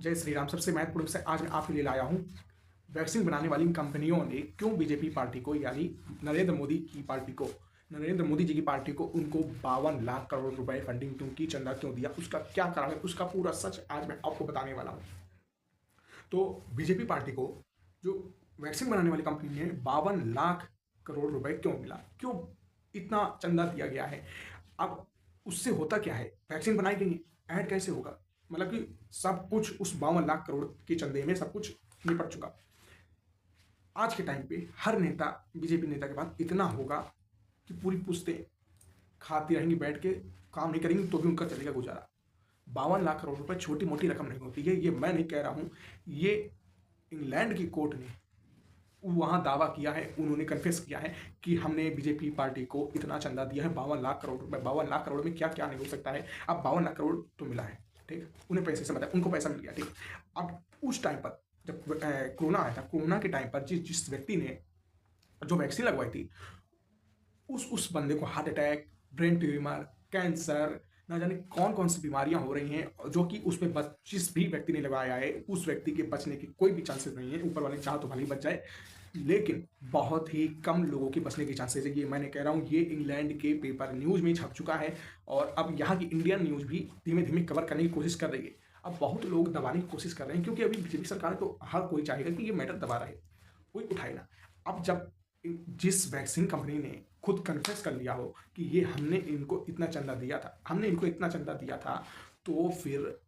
जय श्री राम। सबसे महत्वपूर्ण विषय आज मैं आपके लिए लाया हूँ। वैक्सीन बनाने वाली कंपनियों ने क्यों बीजेपी पार्टी को यानी नरेंद्र मोदी की पार्टी को नरेंद्र मोदी जी की पार्टी को उनको 52 लाख करोड़ रुपए फंडिंग क्यों की, चंदा क्यों दिया, उसका क्या कारण है, उसका पूरा सच आज मैं आपको बताने वाला हूँ। तो बीजेपी पार्टी को जो वैक्सीन बनाने वाली कंपनी ने 52 लाख करोड़ रुपए क्यों मिला, क्यों इतना चंदा दिया गया है। अब उससे होता क्या है, वैक्सीन बनाई गई, ऐड कैसे होगा, मतलब कि सब कुछ उस 52 लाख करोड़ के चंदे में सब कुछ निपट चुका। आज के टाइम पे हर नेता, बीजेपी नेता के पास इतना होगा कि पूरी पुश्तें खाती रहेंगी बैठ के, काम नहीं करेंगी तो भी उनका चलेगा गुजारा। 52 लाख करोड़ रुपए छोटी मोटी रकम नहीं होती है, ये मैं नहीं कह रहा हूँ, ये इंग्लैंड की कोर्ट ने वहाँ दावा किया है, उन्होंने कन्फेस किया है कि हमने बीजेपी पार्टी को इतना चंदा दिया है 52 लाख करोड़ रुपए। 52 लाख करोड़ में क्या क्या नहीं हो सकता है। अब 52 लाख करोड़ तो मिला है, ठीक, उन्हें पैसे से मतलब उनको पैसा मिल गया, ठीक। अब उस टाइम पर जब कोरोना आया था, कोरोना के टाइम पर जिस जिस व्यक्ति ने जो वैक्सीन लगवाई थी, उस बंदे को heart attack, brain tumour, cancer, ना जाने कौन कौन सी बीमारियां हो रही हैं, जो कि उसमें बच जिस भी व्यक्ति ने लगाया है उस व्यक्ति के बचने की कोई भी चांसेस नहीं है। ऊपर वाले चाह तो भले ही बच जाए, लेकिन बहुत ही कम लोगों के बचने के चांसेस है। ये मैंने कह रहा हूँ, ये इंग्लैंड के पेपर न्यूज़ में छप चुका है और अब यहाँ की इंडियन न्यूज़ भी धीमे धीमे कवर करने की कोशिश कर रही है। अब बहुत लोग दबाने की कोशिश कर रहे हैं, क्योंकि अभी बीजेपी सरकार तो हर कोई चाहेगा कि ये मैटर दबा रहे, कोई उठाए ना। अब जब जिस वैक्सीन कंपनी ने खुद कन्फेस कर लिया हो कि ये हमने इनको इतना चंदा दिया था, तो फिर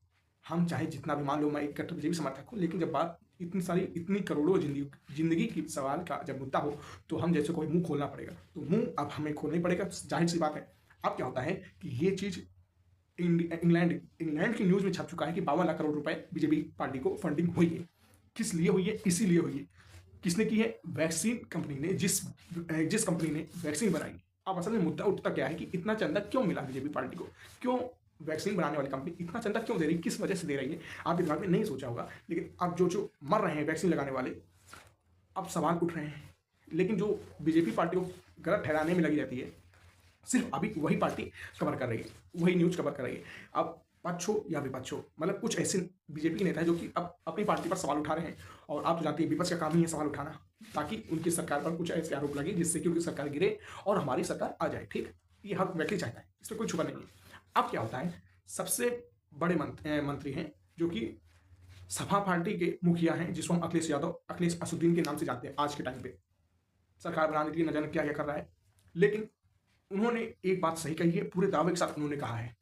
हम चाहे जितना भी, मान लो मैं एक कट्टर बीजेपी समर्थक हूँ, लेकिन जब बात इतनी करोड़ों जिंदगी की सवाल का जब मुद्दा हो, तो हम जैसे कोई मुंह खोलना पड़ेगा, तो मुंह अब हमें खोलना ही पड़ेगा, जाहिर सी बात है। अब क्या होता है कि ये चीज़ इंग्लैंड की न्यूज़ में छप चुका है कि 52 लाख करोड़ रुपए बीजेपी पार्टी को फंडिंग हुई है। किस लिए हुई है, इसीलिए हुई है। किसने की है, वैक्सीन कंपनी ने, जिस कंपनी ने वैक्सीन बनाई। अब असल में मुद्दा उठता क्या है कि इतना चंदा क्यों मिला बीजेपी पार्टी को, क्यों वैक्सीन बनाने वाली कंपनी इतना चंदा क्यों दे रही है, किस वजह से दे रही है, आपके दिमाग में नहीं सोचा होगा। लेकिन अब जो मर रहे हैं वैक्सीन लगाने वाले, अब सवाल उठ रहे हैं। लेकिन जो बीजेपी पार्टी को गलत ठहराने में लगी रहती है, सिर्फ अभी वही पार्टी कवर कर रही है, वही न्यूज़ कवर कर रही है। अब पक्ष हो या विपक्ष हो, मतलब कुछ ऐसे बीजेपी के नेता हैं जो कि अब अपनी पार्टी पर सवाल उठा रहे हैं, और आप तो जानते हैं विपक्ष का काम ही है सवाल उठाना, ताकि उनकी सरकार पर कुछ ऐसे आरोप लगे जिससे कि उनकी सरकार गिरे और हमारी सरकार आ जाए, ठीक। ये हर व्यक्ति चाहता है, इसमें कोई छुपा नहीं है। अब क्या होता है, सबसे बड़े मंत्री हैं जो कि सपा पार्टी के मुखिया हैं, जिसको हम अखिलेश यादव, अखिलेश असुद्दीन के नाम से जानते हैं। आज के टाइम पे सरकार बनाने के लिए न जाने क्या क्या कर रहा है, लेकिन उन्होंने एक बात सही कही है, पूरे दावे के साथ उन्होंने कहा है,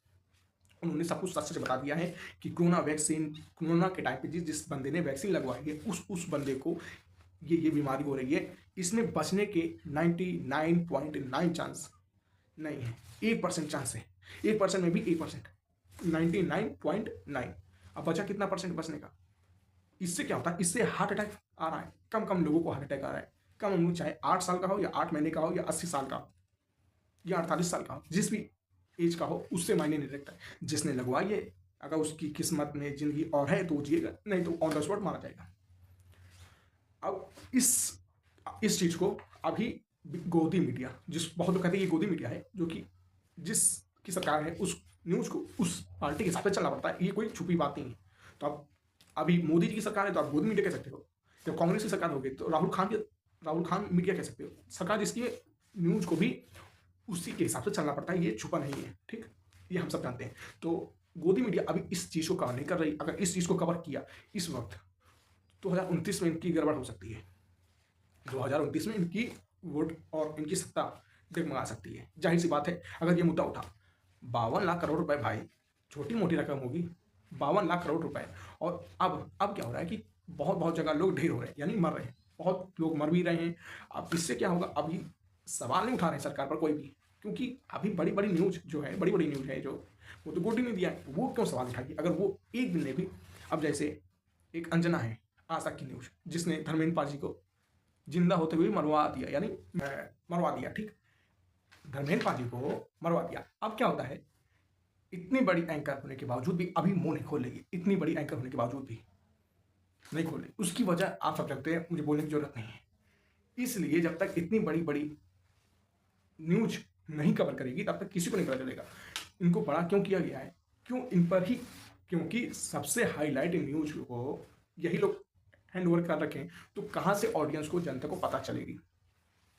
उन्होंने सब कुछ सच सच बता दिया है कि कोरोना के टाइम पे जिस बंदे ने वैक्सीन लगवाई है, उस बंदे को ये बीमारी हो रही है। इसमें बचने के 99.9 चांस नहीं है, 1% चांस है, 1% में भी 1%, 99.9। अब बचा कितना परसेंट बचने का। इससे क्या होता है, इससे हार्ट अटैक आ रहा है, कम कम लोगों को हार्ट अटैक आ रहा है, कम उम्र, चाहे 8 साल का हो या 8 महीने का हो या 80 साल का हो या 48 साल का हो, जिस भी एज का हो, उससे मायने नहीं रखता है। जिसने लगवाई है, अगर उसकी किस्मत में जिंदगी और है तो जिएगा, नहीं तो ऑन द स्पॉट मारा जाएगा। अब इस चीज को अभी गोदी मीडिया, जिस बहुत लोग कहते हैं ये गोदी मीडिया है, जो कि जिसकी सरकार है, उस न्यूज को उस पार्टी के हिसाब से चलना पड़ता है, ये कोई छुपी बात नहीं है। तो अब अभी मोदी जी की सरकार है तो आप गोदी मीडिया कह सकते हो, जब कांग्रेस की सरकार होगी तो राहुल खान मीडिया कह सकते हो। सरकार जिसकी है, न्यूज को भी उसी के हिसाब से चलना पड़ता है, ये छुपा नहीं है, ठीक। ये हम सब जानते हैं। तो गोदी मीडिया अभी इस चीज़ को कवर नहीं कर रही। अगर इस चीज़ को कवर किया इस वक्त, 2029 में इनकी गड़बड़ हो सकती है, 2029 में इनकी वोट और इनकी सत्ता डगमगा सकती है। जाहिर सी बात है, अगर ये मुद्दा उठा, 52 लाख करोड़ रुपए भाई छोटी मोटी रकम होगी, 52 लाख करोड़ रुपए। और अब क्या हो रहा है कि बहुत बहुत जगह लोग ढेर हो रहे हैं, यानी मर रहे हैं, बहुत लोग मर भी रहे हैं। अब इससे क्या होगा, अभी सवाल नहीं उठा रहे हैं सरकार पर कोई भी, क्योंकि अभी बड़ी बड़ी न्यूज़ जो है, बड़ी बड़ी न्यूज़ है, जो वो तो गोदी नहीं दिया है, वो क्यों सवाल उठाएगी। अगर वो एक दिन ने भी, अब जैसे एक अंजना है आज तक की न्यूज़, जिसने धर्मेंद्र पाजी को जिंदा होते हुए मरवा दिया, यानी मरवा दिया, ठीक, धर्मेंद्र पाजी को मरवा दिया। अब क्या होता है, इतनी बड़ी एंकर होने के बावजूद भी अभी मुंह नहीं खोल रही, इतनी बड़ी एंकर होने के बावजूद भी नहीं खोल रही। उसकी वजह आप सब जानते हैं, मुझे बोलने की जरूरत नहीं है। इसलिए जब तक इतनी बड़ी बड़ी न्यूज नहीं कवर करेगी, तब तक किसी को नहीं पता चलेगा इनको बड़ा क्यों किया गया है, क्यों इन पर ही क्योंकि सबसे हाईलाइट न्यूज को यही लोग हैंड ओवर कर रखें, तो कहाँ से ऑडियंस को, जनता को पता चलेगी?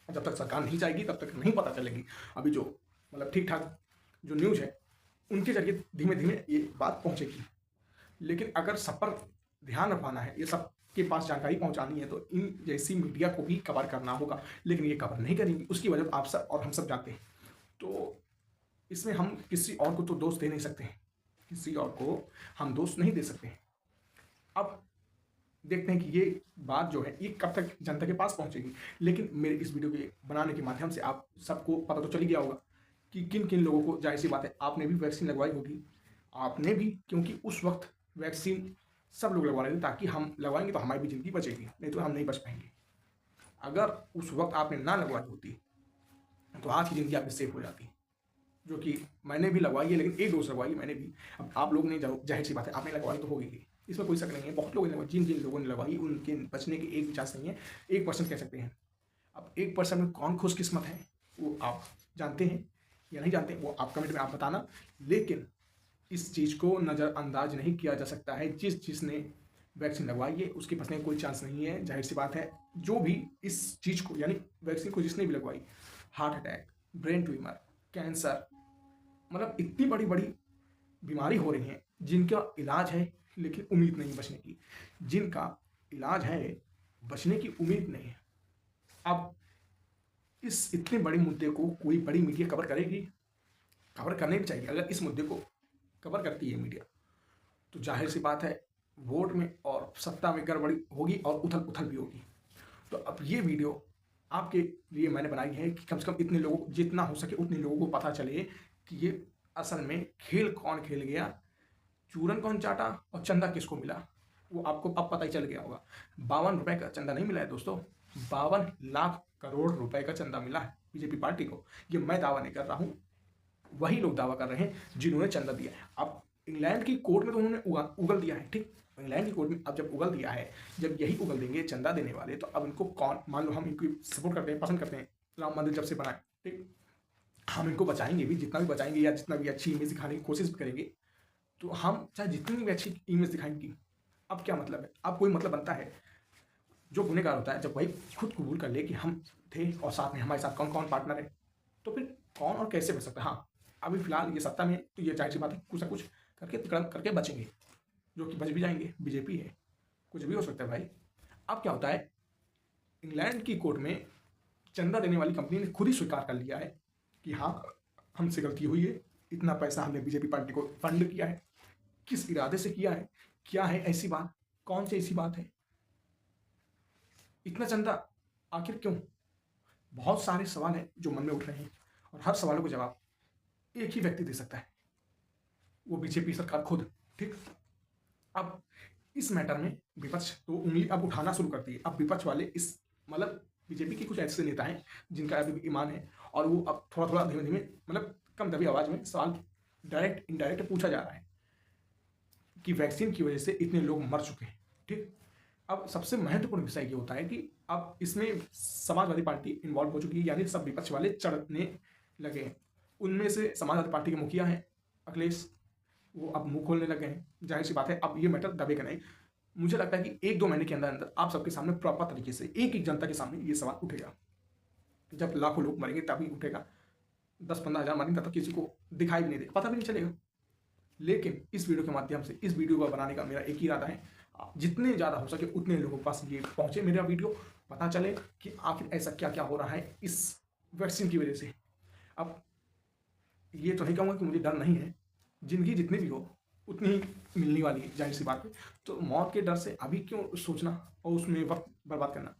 जब तक सरकार नहीं जाएगी तब तक नहीं पता चलेगी। अभी जो मतलब ठीक ठाक जो न्यूज है उनके जरिए धीमे धीमे ये बात पहुंचेगी। लेकिन अगर सब पर ध्यान रखवाना है, ये सब के पास जानकारी पहुंचानी है, तो इन जैसी मीडिया को भी कवर करना होगा। लेकिन ये कवर नहीं करेंगी, उसकी वजह आप सब और हम सब जानते हैं। तो इसमें हम किसी और को तो दोष दे नहीं सकते हैं, किसी और को हम दोष नहीं दे सकते हैं। अब देखते हैं कि ये बात जो है ये कब तक जनता के पास पहुंचेगी। लेकिन मेरे इस वीडियो के बनाने के माध्यम से आप सबको पता तो चल ही गया होगा कि किन किन लोगों को, जाहिर सी बात है आपने भी वैक्सीन लगवाई होगी, आपने भी, क्योंकि उस वक्त वैक्सीन सब लोग लगवा रहे थे ताकि हम लगवाएंगे तो हमारी भी ज़िंदगी बचेगी, नहीं तो हम नहीं बच पाएंगे। अगर उस वक्त आपने ना लगवाई होती तो आज की ज़िंदगी आपकी सेफ हो जाती, जो कि मैंने भी लगवाई है, लेकिन एक डोज लगवाई मैंने भी। अब आप लोग ने, जाहिर सी बात है आपने लगवाई तो होगी, इसमें कोई शक नहीं है। बहुत लोगों ने लगवाई, जिन जिन लोगों ने लगवाई उनके बचने की एक भी चांस नहीं है, 1% कह सकते हैं। अब 1% में कौन खुशकिस्मत है वो आप जानते हैं या नहीं जानते, वो आप कमेंट में आप बताना। लेकिन इस चीज़ को नज़रअंदाज नहीं किया जा सकता है। जिसने वैक्सीन लगवाई है उसके बचने का कोई चांस नहीं है। जाहिर सी बात है जो भी इस चीज़ को, यानी वैक्सीन को जिसने भी लगवाई, heart attack, brain tumour, cancer, मतलब इतनी बड़ी बड़ी बीमारी हो रही हैं जिनका इलाज है लेकिन उम्मीद नहीं बचने की, जिनका इलाज है बचने की उम्मीद नहीं है। अब इस इतने बड़े मुद्दे को कोई बड़ी मीडिया कवर करेगी? कवर करने भी चाहिए। अगर इस मुद्दे को कवर करती है मीडिया तो जाहिर सी बात है वोट में और सत्ता में गड़बड़ी होगी और उथल पुथल भी होगी। तो अब ये वीडियो आपके लिए मैंने बनाई है कि कम से कम इतने लोगों, जितना हो सके उतने लोगों को पता चले कि ये असल में खेल कौन खेल गया, चूरन कौन चाटा और चंदा किसको मिला, वो आपको अब पता ही चल गया होगा। 52 रुपए का चंदा नहीं मिला है दोस्तों, 52 लाख करोड़ रुपए का चंदा मिला है बीजेपी पार्टी को। ये मैं दावा नहीं कर रहा हूँ, वही लोग दावा कर रहे हैं जिन्होंने चंदा दिया है। अब इंग्लैंड की कोर्ट में तो उन्होंने उगल दिया है, ठीक, इंग्लैंड की कोर्ट में अब जब उगल दिया है, जब यही उगल देंगे चंदा देने वाले, तो अब इनको कौन, मान लो हम इनको सपोर्ट करते हैं, पसंद करते हैं, राम मंदिर जब से बनाए, ठीक, हम इनको बचाएंगे भी, जितना भी बचाएंगे या जितना भी अच्छी इमेज दिखाने की कोशिश भी करेंगे, तो हम चाहे जितनी भी अच्छी इमेज दिखाएंगे, अब क्या मतलब है? अब कोई मतलब बनता है? जो गुनहगार होता है जब वही खुद कबूल कर ले कि हम थे और साथ में हमारे साथ कौन कौन पार्टनर है, तो फिर कौन और कैसे बच सकता है? हाँ, अभी फिलहाल ये सत्ता में, तो ये जाहिर सी बात है कुछ ना कुछ करके बचेंगे, जो कि बच भी जाएंगे। बीजेपी है, कुछ भी हो सकता है भाई। अब क्या होता है, इंग्लैंड की कोर्ट में चंदा देने वाली कंपनी ने खुद ही स्वीकार कर लिया है कि हाँ हमसे गलती हुई है, इतना पैसा हमने बीजेपी पार्टी को फंड किया है, किस इरादे से किया है, क्या है ऐसी बात, कौन सी ऐसी बात है, इतना चंदा आखिर क्यों? बहुत सारे सवाल हैं जो मन में उठ रहे हैं और हर सवालों को जवाब एक ही व्यक्ति दे सकता है, वो बीजेपी सरकार खुद, ठीक। अब इस मैटर में विपक्ष तो उंगली अब उठाना शुरू करती है। अब विपक्ष वाले इस, मतलब बीजेपी के कुछ ऐसे नेता हैं जिनका अभी भी ईमान है और वो अब थोड़ा थोड़ा धीमे धीमे, मतलब कम दबी आवाज में सवाल डायरेक्ट इनडायरेक्ट पूछा जा रहा है कि वैक्सीन की वजह से इतने लोग मर चुके हैं, ठीक। अब सबसे महत्वपूर्ण विषय ये होता है कि अब इसमें समाजवादी पार्टी इन्वॉल्व हो चुकी है, यानी सब विपक्ष वाले चढ़ने लगे हैं। उनमें से समाजवादी पार्टी के मुखिया हैं अखिलेश, वो अब मुंह खोलने लगे हैं। जाहिर सी बात है अब ये मैटर दबेगा नहीं। मुझे लगता है कि 1-2 महीने के अंदर अंदर आप सबके सामने प्रॉपर तरीके से एक जनता के सामने ये सवाल उठेगा। जब लाखों लोग मरेंगे तभी उठेगा, 10-15 हज़ार मरेंगे तब तक किसी को दिखाई भी नहीं देगा, पता भी नहीं चलेगा। लेकिन इस वीडियो के माध्यम से, इस वीडियो को बनाने का मेरा एक ही इरादा है, जितने ज़्यादा हो सके उतने लोगों के पास ये पहुँचे, मेरा वीडियो, पता चले कि आखिर ऐसा क्या क्या हो रहा है इस वैक्सीन की वजह से। अब ये तो नहीं कहूँगा कि मुझे डर नहीं है, जिंदगी जितनी भी हो उतनी ही मिलने वाली है, जाहिर सी बात है। तो मौत के डर से अभी क्यों सोचना और उसमें वक्त बर्बाद करना?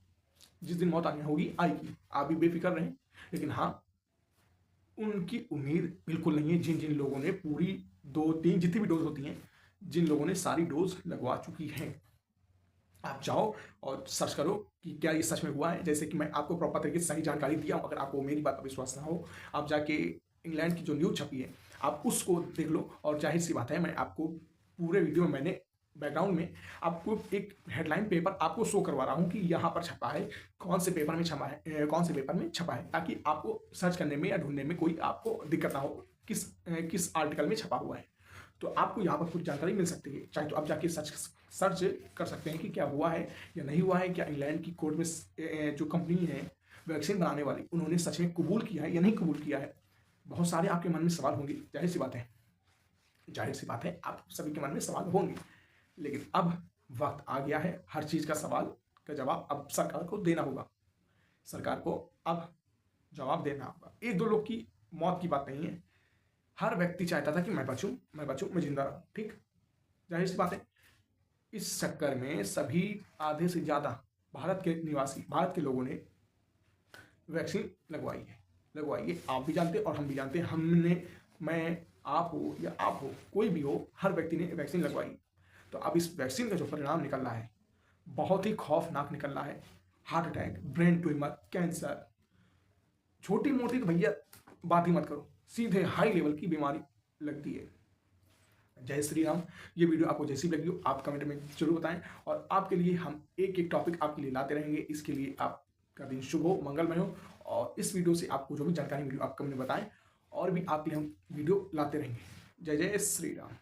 जिस दिन मौत आनी होगी आएगी, आप भी बेफिक्र रहें। लेकिन हाँ, उनकी उम्मीद बिल्कुल नहीं है जिन जिन लोगों ने पूरी 2-3 जितनी भी डोज होती हैं, जिन लोगों ने सारी डोज लगवा चुकी हैं। आप जाओ और सर्च करो कि क्या ये सच में हुआ है। जैसे कि मैं आपको प्रॉपर तरीके से सही जानकारी दिया हूँ, अगर आपको मेरी बात पर विश्वास ना हो, आप जाके इंग्लैंड की जो न्यूज़ छपी है आप उसको देख लो। और जाहिर सी बात है मैं आपको पूरे वीडियो में, मैंने बैकग्राउंड में आपको एक हेडलाइन पेपर आपको शो करवा रहा हूँ कि यहाँ पर छपा है, कौन से पेपर में छपा है, कौन से पेपर में छपा है, ताकि आपको सर्च करने में या ढूंढने में कोई आपको दिक्कत ना हो किस आर्टिकल में छपा हुआ है। तो आपको यहाँ पर कुछ जानकारी मिल सकती है। चाहे तो आप जाके सर्च कर सकते हैं कि क्या हुआ है या नहीं हुआ है, क्या इंग्लैंड की कोर्ट में जो कंपनी है वैक्सीन बनाने वाली, उन्होंने सच में कबूल किया है या नहीं कबूल किया है। बहुत सारे आपके मन में सवाल होंगे, जाहिर सी बात है आप सभी के मन में सवाल होंगे। लेकिन अब वक्त आ गया है, हर चीज़ का सवाल का जवाब अब सरकार को देना होगा। सरकार को अब जवाब देना होगा। एक दो लोग की मौत की बात नहीं है, हर व्यक्ति चाहता था कि मैं बचूं, मैं जिंदा रहूं, ठीक, जाहिर सी बात है। इस चक्कर में सभी आधे से ज़्यादा भारत के लोगों ने वैक्सीन लगवाई है। आप भी जानते और हम भी जानते हैं, आप हो या आप हो, कोई भी हो, हर व्यक्ति ने वैक्सीन लगवाई। तो अब इस वैक्सीन का जो परिणाम निकल रहा है बहुत ही खौफनाक निकल रहा है। Heart attack, brain tumour, cancer, छोटी मोटी तो भैया बात ही मत करो, सीधे हाई लेवल की बीमारी लगती है। जय श्री राम। ये वीडियो आपको जैसी लगी हो आप कमेंट में जरूर बताएं, और आपके लिए हम एक एक टॉपिक आपके लिए लाते रहेंगे। इसके लिए आपका दिन शुभ हो, मंगलमय हो, और इस वीडियो से आपको जो भी जानकारी मिली आप कमेंट में बताएं, और भी आपके लिए हम वीडियो लाते रहेंगे। जय जय श्री राम।